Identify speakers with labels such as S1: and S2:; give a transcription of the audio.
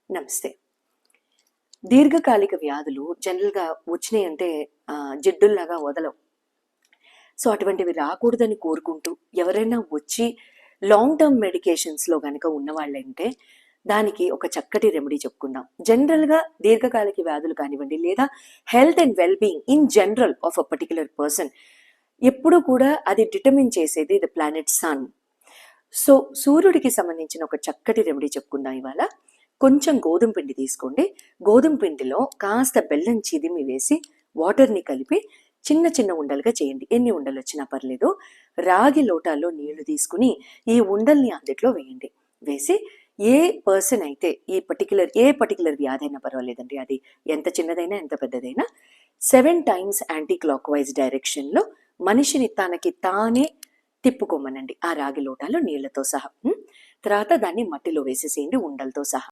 S1: నమస్తే. దీర్ఘకాలిక వ్యాధులు జనరల్‌గా వచ్చినాయి అంటే జిడ్డుల్లాగా వదలవు. సో, అటువంటివి రాకూడదని కోరుకుంటూ ఎవరైనా వచ్చి లాంగ్ టర్మ్ మెడికేషన్స్‌లో గనక ఉన్నవాళ్ళంటే దానికి ఒక చక్కటి రెమెడీ చెప్పుకుందాం. జనరల్‌గా దీర్ఘకాలిక వ్యాధులు కానివ్వండి లేదా health and well being in general of a particular person ఎప్పుడూ కూడా అది డిటర్మిన్ చేసేది ద ప్లానెట్ సన్. సో, సూర్యుడికి సంబంధించిన ఒక చక్కటి రెమెడీ చెప్పుకుందాం ఇవాళ. కొంచెం గోధుమ పిండి తీసుకోండి. గోధుమ పిండిలో కాస్త బెల్లం చిదిమి వేసి వాటర్‌ని కలిపి చిన్న చిన్న ఉండలుగా చేయండి. ఎన్ని ఉండలొచ్చినా పర్లేదు. రాగి లోటాలో నీళ్లు తీసుకుని ఈ ఉండల్ని అందుట్లో వేయండి. వేసి ఏ పర్సన్ అయితే ఏ పర్టిక్యులర్ వ్యాధైనా పర్వాలేదండి. అది ఎంత చిన్నదైనా ఎంత పెద్దదైనా 7 టైమ్స్ యాంటీ క్లాక్ వైజ్ డైరెక్షన్‌లో మనిషిని తనకి తానే తిప్పుకోమనండి. ఆ రాగి లోటాలో నీళ్లతో సహా. తర్వాత దాన్ని మట్టిలో వేసేసేయండి ఉండలతో సహా.